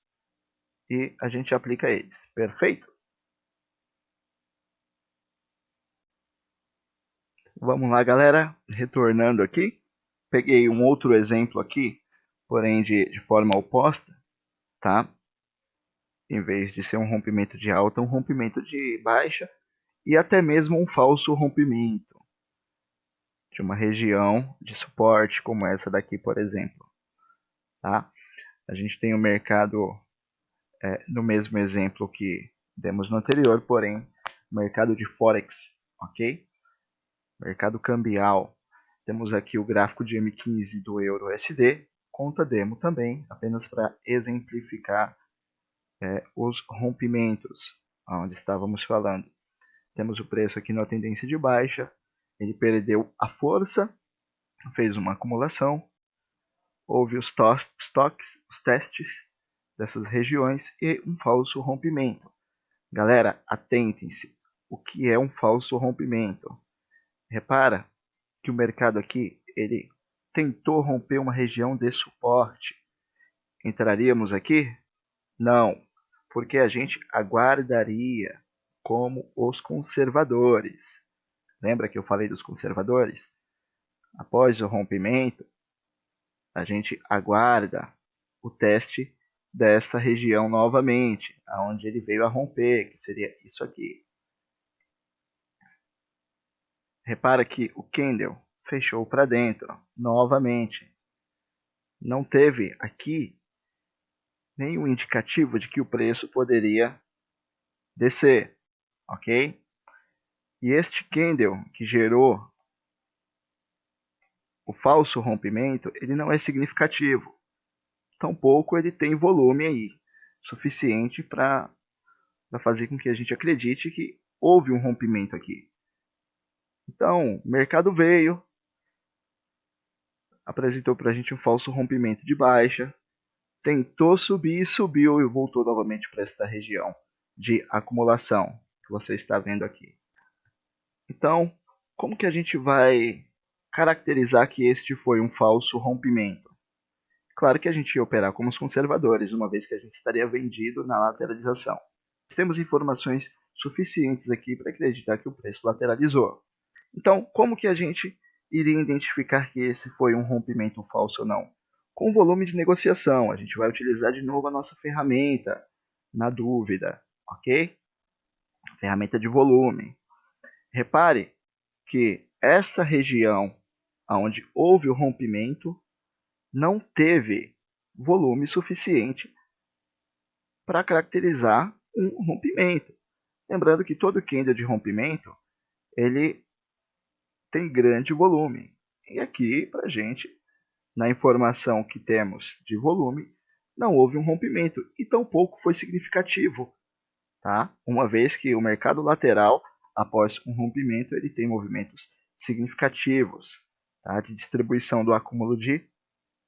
e a gente aplica eles. Perfeito? Vamos lá, galera, retornando aqui, peguei um outro exemplo aqui, porém de forma oposta, tá? Em vez de ser um rompimento de alta, um rompimento de baixa e até mesmo um falso rompimento de uma região de suporte como essa daqui, por exemplo, tá? A gente tem o mercado no mesmo exemplo que demos no anterior, porém mercado de Forex, ok? Mercado cambial. Temos aqui o gráfico de M15 do Euro USD, conta demo também, apenas para exemplificar os rompimentos, onde estávamos falando. Temos o preço aqui na tendência de baixa, ele perdeu a força, fez uma acumulação, houve os toques, os testes dessas regiões e um falso rompimento. Galera, atentem-se, o que é um falso rompimento? Repara que o mercado aqui, ele tentou romper uma região de suporte. Entraríamos aqui? Não, porque a gente aguardaria, como os conservadores. Lembra que eu falei dos conservadores? Após o rompimento, a gente aguarda o teste dessa região novamente, aonde ele veio a romper, que seria isso aqui. Repara que o candle fechou para dentro novamente. Não teve aqui nenhum indicativo de que o preço poderia descer, ok? E este candle que gerou o falso rompimento, ele não é significativo. Tampouco ele tem volume aí, suficiente para fazer com que a gente acredite que houve um rompimento aqui. Então, o mercado veio, apresentou para a gente um falso rompimento de baixa, tentou subir, subiu e voltou novamente para esta região de acumulação que você está vendo aqui. Então, como que a gente vai caracterizar que este foi um falso rompimento? Claro que a gente ia operar como os conservadores, uma vez que a gente estaria vendido na lateralização. Temos informações suficientes aqui para acreditar que o preço lateralizou. Então, como que a gente iria identificar que esse foi um rompimento falso ou não? Com o volume de negociação, a gente vai utilizar de novo a nossa ferramenta, na dúvida, ok? Ferramenta de volume. Repare que essa região onde houve o rompimento não teve volume suficiente para caracterizar um rompimento. Lembrando que todo candle de rompimento ele tem grande volume. E aqui, para a gente, na informação que temos de volume, não houve um rompimento e tampouco foi significativo, tá? Uma vez que o mercado lateral, após um rompimento, ele tem movimentos significativos, tá? De distribuição do acúmulo de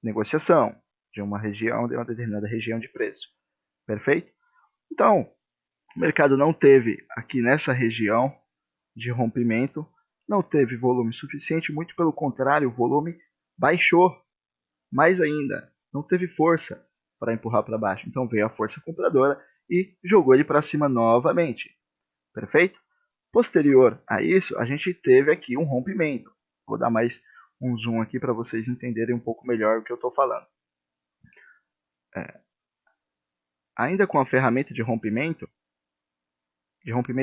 negociação de uma região, de uma determinada região de preço. Perfeito? Então, o mercado não teve aqui nessa região de rompimento, não teve volume suficiente, muito pelo contrário, o volume baixou mais ainda, não teve força para empurrar para baixo. Então veio a força compradora e jogou ele para cima novamente. Perfeito? Posterior a isso, a gente teve aqui um rompimento. Vou dar mais um zoom aqui para vocês entenderem um pouco melhor o que eu estou falando. Ainda com a ferramenta de rompimento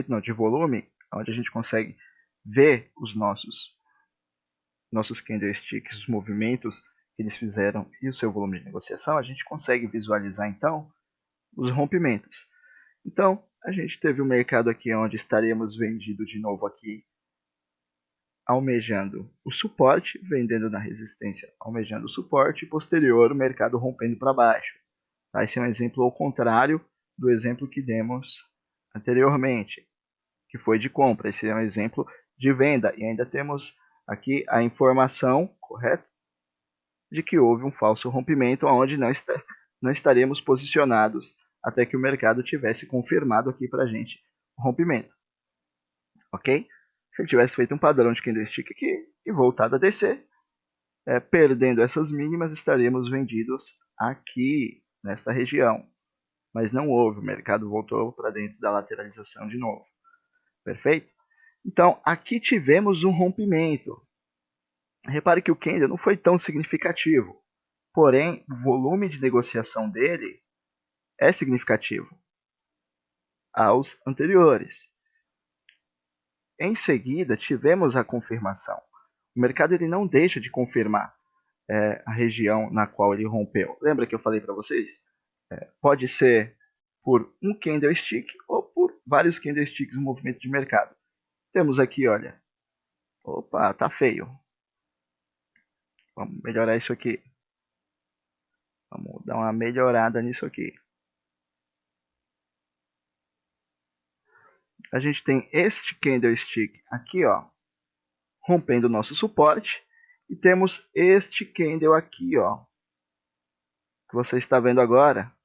não, de volume, onde a gente consegue ver os nossos candlesticks, os movimentos que eles fizeram e o seu volume de negociação, a gente consegue visualizar então os rompimentos. Então, a gente teve um mercado aqui onde estaríamos vendido de novo aqui, almejando o suporte, vendendo na resistência, almejando o suporte, e posterior o mercado rompendo para baixo. Tá? Esse é um exemplo ao contrário do exemplo que demos anteriormente, que foi de compra. Esse é um exemplo de venda. E ainda temos aqui a informação, correto? De que houve um falso rompimento onde não estaríamos posicionados até que o mercado tivesse confirmado aqui para a gente o rompimento. Ok? Se ele tivesse feito um padrão de candlestick aqui e voltado a descer, perdendo essas mínimas, estaríamos vendidos aqui nessa região. Mas não houve, o mercado voltou para dentro da lateralização de novo. Perfeito? Então, aqui tivemos um rompimento. Repare que o candle não foi tão significativo, porém, o volume de negociação dele é significativo aos anteriores. Em seguida, tivemos a confirmação. O mercado ele não deixa de confirmar a região na qual ele rompeu. Lembra que eu falei para vocês? Pode ser por um candlestick ou por vários candlesticks no movimento de mercado. Temos aqui, olha. Opa, tá feio. Vamos melhorar isso aqui. Vamos dar uma melhorada nisso aqui. A gente tem este candlestick aqui, ó, rompendo o nosso suporte. E temos este candle aqui, ó, que você está vendo agora,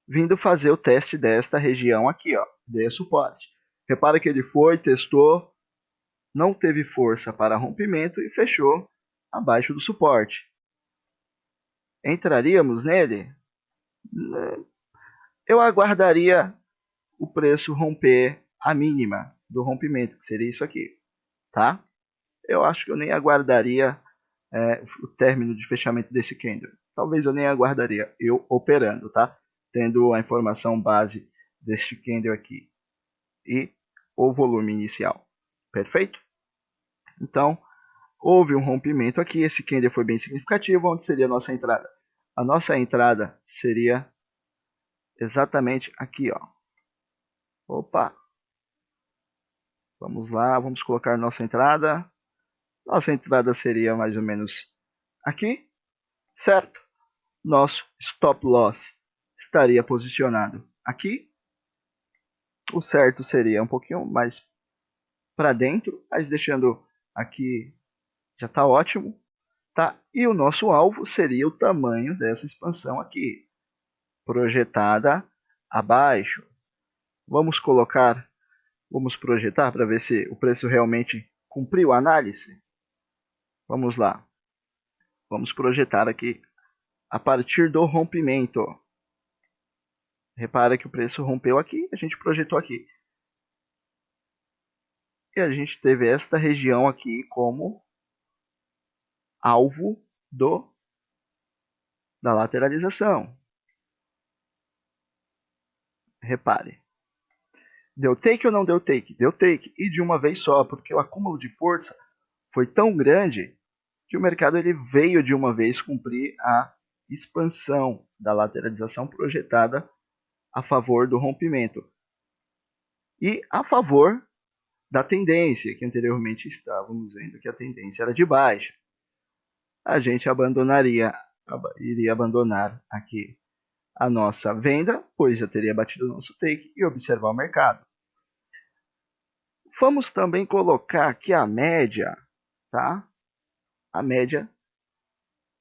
vindo fazer o teste desta região aqui, ó, de suporte. Repara que ele foi, testou, não teve força para rompimento e fechou abaixo do suporte. Entraríamos nele? Eu aguardaria o preço romper a mínima do rompimento, que seria isso aqui, tá? Eu acho que eu nem aguardaria o término de fechamento desse candle. Talvez eu nem aguardaria eu operando, tá? Tendo a informação base deste candle aqui e o volume inicial. Perfeito? Então, houve um rompimento aqui, esse candle foi bem significativo. Onde seria a nossa entrada? A nossa entrada seria exatamente aqui, ó. Opa! Vamos lá, vamos colocar nossa entrada. Nossa entrada seria mais ou menos aqui, certo? Nosso stop loss estaria posicionado aqui. O certo seria um pouquinho mais para dentro, mas deixando aqui já está ótimo, tá? E o nosso alvo seria o tamanho dessa expansão aqui, projetada abaixo. Vamos projetar para ver se o preço realmente cumpriu a análise. Vamos lá. Vamos projetar aqui a partir do rompimento. Repara que o preço rompeu aqui, a gente projetou aqui. E a gente teve esta região aqui como alvo da lateralização. Repare. Deu take ou não deu take? Deu take. E de uma vez só, porque o acúmulo de força foi tão grande que o mercado ele veio de uma vez cumprir a expansão da lateralização projetada a favor do rompimento. E a favor da tendência, que anteriormente estávamos vendo que a tendência era de baixa. A gente iria abandonar aqui a nossa venda, pois já teria batido o nosso take, e observar o mercado. Vamos também colocar aqui a média, tá? A média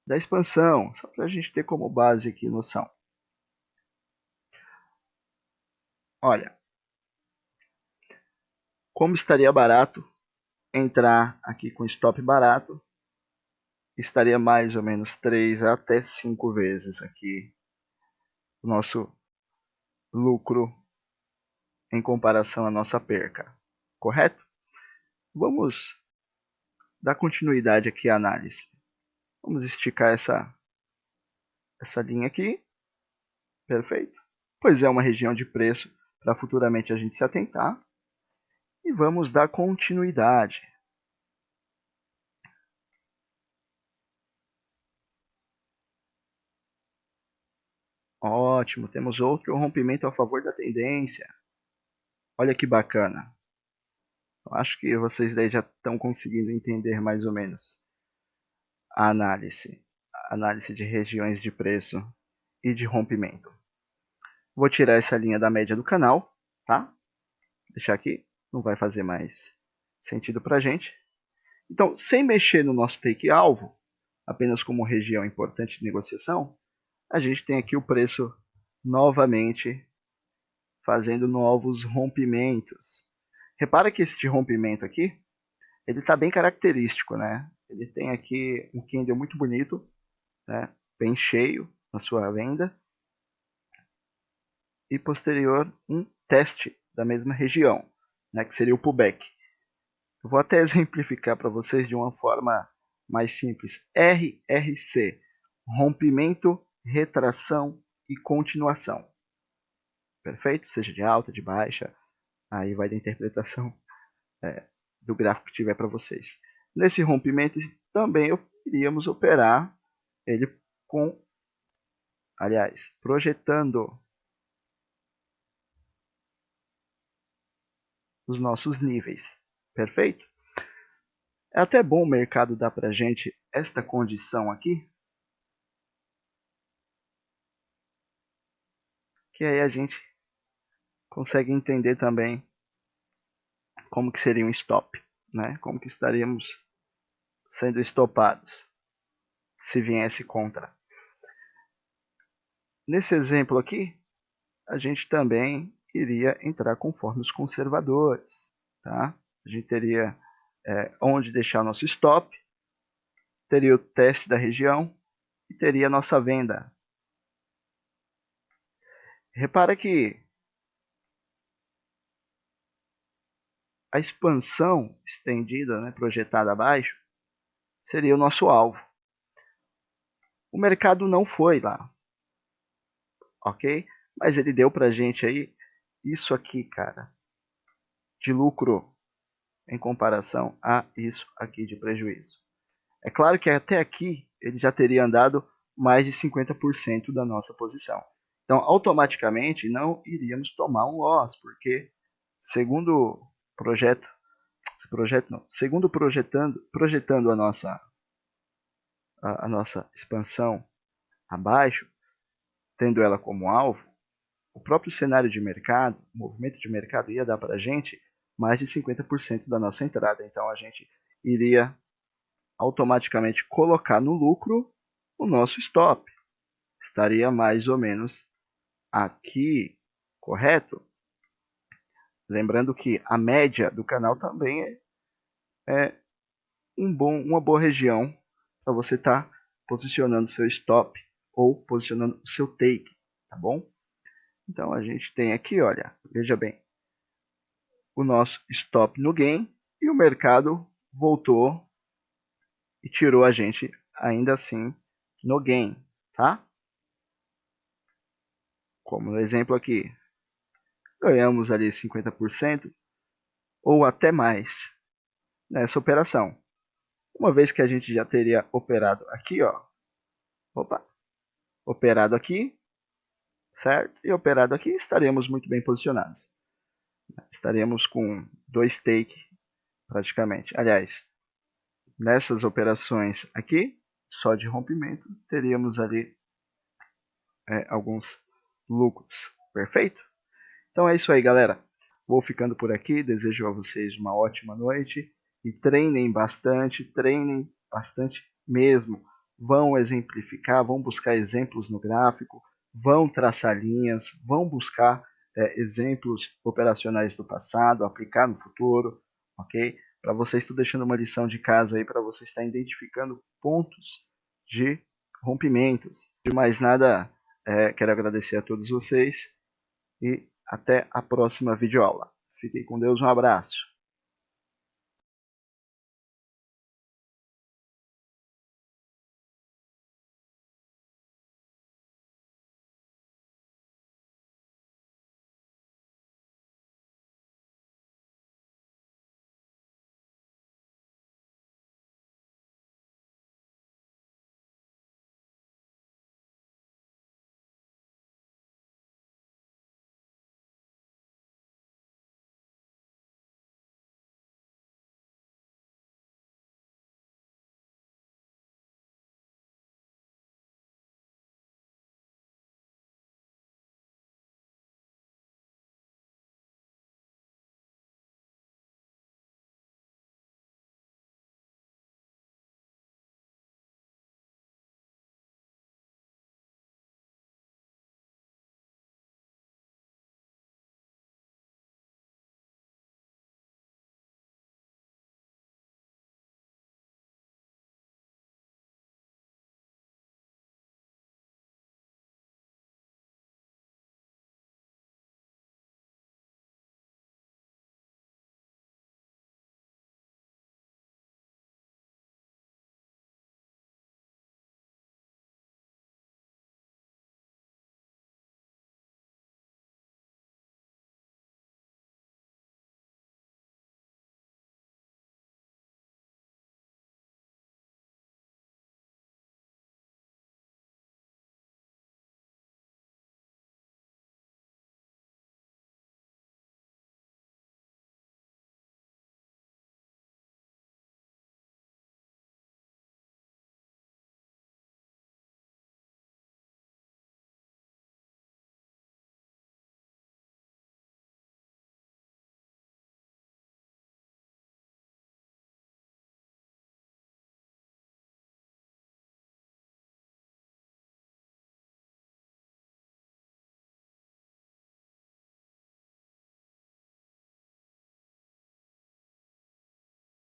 da expansão, só para a gente ter como base aqui noção. Olha, como estaria barato entrar aqui com stop barato, estaria mais ou menos 3 até 5 vezes aqui o nosso lucro em comparação à nossa perca, correto? Vamos dar continuidade aqui à análise. Vamos esticar essa linha aqui, perfeito? Pois é uma região de preço para futuramente a gente se atentar. E vamos dar continuidade. Ótimo, temos outro rompimento a favor da tendência. Olha que bacana. Eu acho que vocês daí já estão conseguindo entender mais ou menos a análise de regiões de preço e de rompimento. Vou tirar essa linha da média do canal, tá? Deixar aqui, não vai fazer mais sentido para a gente. Então, sem mexer no nosso take alvo, apenas como região importante de negociação, a gente tem aqui o preço novamente fazendo novos rompimentos. Repara que este rompimento aqui, ele está bem característico, né? Ele tem aqui um candle muito bonito, né? Bem cheio na sua venda. E posterior, um teste da mesma região, né? Que seria o pullback. Eu vou até exemplificar para vocês de uma forma mais simples. RRC, rompimento, retração e continuação. Perfeito? Seja de alta, de baixa, aí vai da interpretação do gráfico que tiver para vocês. Nesse rompimento também iríamos operar ele projetando os nossos níveis. Perfeito? É até bom o mercado dar para a gente esta condição aqui, que aí a gente consegue entender também como que seria um stop, né? Como que estaríamos sendo estopados se viesse contra. Nesse exemplo aqui, a gente também iria entrar conforme os conservadores, tá? A gente teria onde deixar nosso stop, teria o teste da região e teria a nossa venda. Repara que a expansão estendida, né, projetada abaixo, seria o nosso alvo. O mercado não foi lá, ok? Mas ele deu para a gente aí isso aqui, cara, de lucro em comparação a isso aqui de prejuízo. É claro que até aqui ele já teria andado mais de 50% da nossa posição. Então, automaticamente, não iríamos tomar um loss, porque, segundo segundo projetando a nossa expansão abaixo, tendo ela como alvo, o próprio cenário de mercado, o movimento de mercado ia dar para a gente mais de 50% da nossa entrada. Então, a gente iria automaticamente colocar no lucro o nosso stop. Estaria mais ou menos aqui, correto? Lembrando que a média do canal também é uma boa região para você estar posicionando seu stop ou posicionando o seu take, tá bom? Então a gente tem aqui, olha, veja bem, o nosso stop no gain e o mercado voltou e tirou a gente ainda assim no gain, tá? Como no exemplo aqui, ganhamos ali 50% ou até mais nessa operação. Uma vez que a gente já teria operado aqui, ó, opa, operado aqui, certo? E operado aqui, estaremos muito bem posicionados. Estaremos com 2 take praticamente. Aliás, nessas operações aqui, só de rompimento, teríamos ali alguns lucros. Perfeito? Então é isso aí, galera. Vou ficando por aqui. Desejo a vocês uma ótima noite. E treinem bastante mesmo. Vão exemplificar, vão buscar exemplos no gráfico, vão traçar linhas, vão buscar exemplos operacionais do passado, aplicar no futuro, ok? Para vocês, estou deixando uma lição de casa aí para você estar identificando pontos de rompimentos. De mais nada, quero agradecer a todos vocês e até a próxima videoaula. Fiquem com Deus, um abraço.